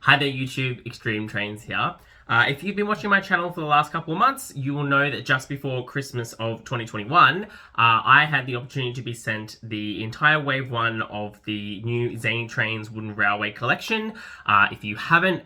Hi there YouTube, Extreme Trains here. If you've been watching my channel for the last couple of months, you will know that just before Christmas of 2021, I had the opportunity to be sent the entire wave one of the new Zany Trains wooden railway collection. If you haven't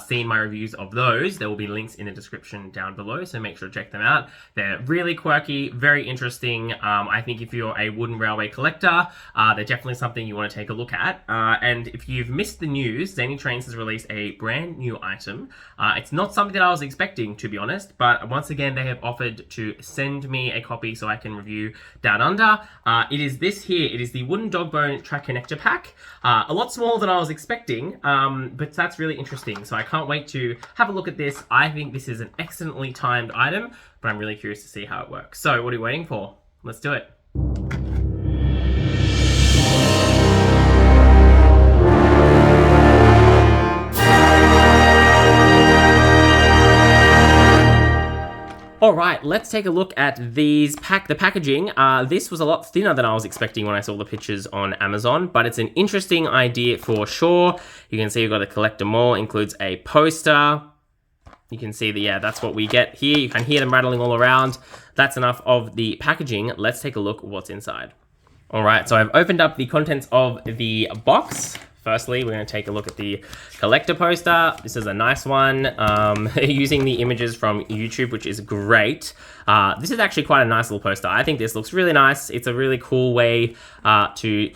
seen my reviews of those, there will be links in the description down below, so make sure to check them out. They're really quirky, very interesting. I think if you're a wooden railway collector, they're definitely something you want to take a look at. And if you've missed the news, Zany Trains has released a brand new item. It's not something that I was expecting, to be honest, but once again they have offered to send me a copy so I can review down under. It is this here. It is the wooden dog bone track connector pack. A lot smaller than I was expecting, but that's really interesting. So I can't wait to have a look at this. I think this is an excellently timed item, but I'm really curious to see how it works. So what are you waiting for? Let's do it. Alright, let's take a look at the packaging. This was a lot thinner than I was expecting when I saw the pictures on Amazon, but it's an interesting idea for sure. You can see you've got a collector more, includes a poster. You can see that, yeah, that's what we get here. You can hear them rattling all around. That's enough of the packaging. Let's take a look what's inside. Alright, so I've opened up the contents of the box. Firstly, we're going to take a look at the collector poster. This is a nice one, using the images from YouTube, which is great. This is actually quite a nice little poster. I think this looks really nice. It's a really cool way to,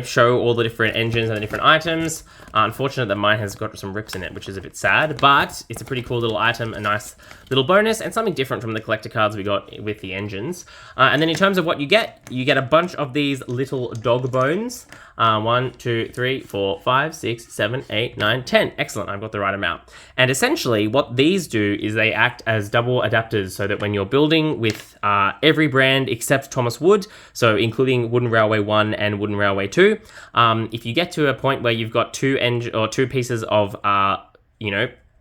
show all the different engines and the different items. Unfortunate that mine has got some rips in it, which is a bit sad, but it's a pretty cool little item, a nice little bonus, and something different from the collector cards we got with the engines. And then in terms of what you get a bunch of these little dog bones. 1, 2, 3, 4, 5, 6, 7, 8, 9, 10. Excellent, I've got the right amount. And essentially what these do is they act as double adapters so that when you're building with every brand except Thomas Wood, so including Wooden Railway 1 and Wooden Railway 2, if you get to a point where you've got two pieces of,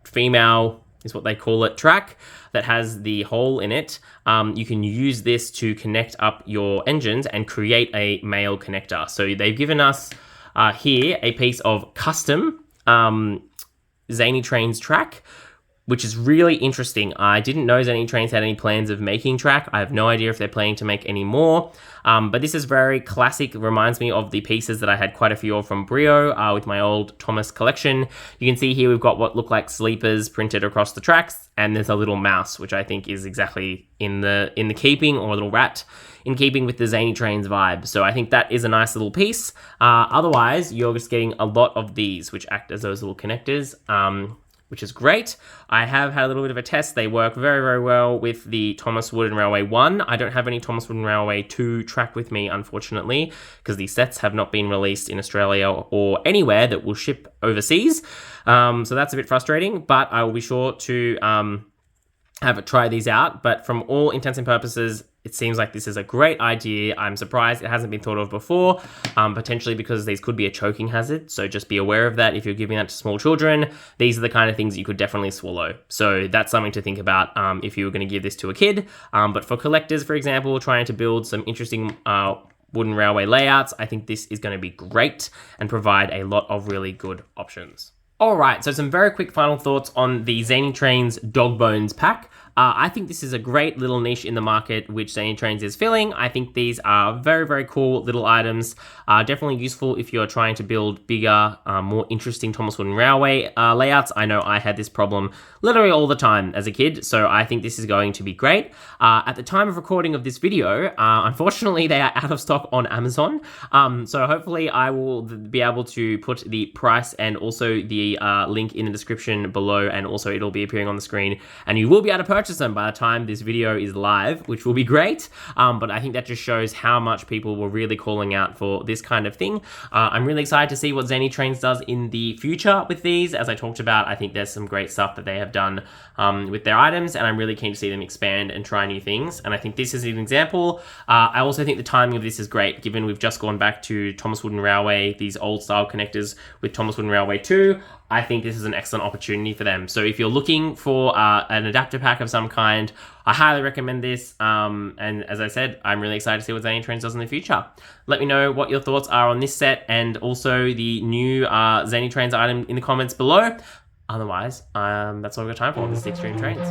female is what they call it, track that has the hole in it, you can use this to connect up your engines and create a male connector. So they've given us here a piece of custom Zany Trains track, which is really interesting. I didn't know Zany Trains had any plans of making track. I have no idea if they're planning to make any more. But this is very classic. It reminds me of the pieces that I had quite a few of from Brio with my old Thomas collection. You can see here we've got what look like sleepers printed across the tracks, and there's a little mouse, which I think is exactly in the keeping, or a little rat, in keeping with the Zany Trains vibe. So I think that is a nice little piece. Otherwise, you're just getting a lot of these, which act as those little connectors. Which is great. I have had a little bit of a test. They work very, very well with the Thomas Wooden Railway 1. I don't have any Thomas Wooden Railway 2 track with me, unfortunately, because these sets have not been released in Australia or anywhere that will ship overseas. So that's a bit frustrating, but I will be sure to try these out. But from all intents and purposes, it seems like this is a great idea. I'm surprised it hasn't been thought of before, potentially because these could be a choking hazard. So just be aware of that if you're giving that to small children. These are the kind of things you could definitely swallow. So that's something to think about if you were going to give this to a kid. But for collectors, for example, trying to build some interesting wooden railway layouts, I think this is going to be great and provide a lot of really good options. Alright, so some very quick final thoughts on the Zany Trains Dog Bones pack. I think this is a great little niche in the market which Zany Trains is filling. I think these are very, very cool little items. Definitely useful if you're trying to build bigger, more interesting Thomas Wooden Railway layouts. I know I had this problem literally all the time as a kid, so I think this is going to be great. At the time of recording of this video, unfortunately they are out of stock on Amazon. So hopefully I will be able to put the price and also the link in the description below, and also it'll be appearing on the screen, and you will be able to purchase them by the time this video is live, which will be great. But I think that just shows how much people were really calling out for this kind of thing. I'm really excited to see what Zany Trains does in the future with these. As I talked about, I think there's some great stuff that they have done with their items, and I'm really keen to see them expand and try new things. And I think this is an example. I also think the timing of this is great, given we've just gone back to Thomas Wooden Railway, these old style connectors with Thomas Wooden Railway 2. I think this is an excellent opportunity for them. So if you're looking for an adapter pack of some kind, I highly recommend this. And as I said, I'm really excited to see what Zany Trains does in the future. Let me know what your thoughts are on this set and also the new Zany Trains item in the comments below. Otherwise, that's all we've got time for. This is Extreme Trains.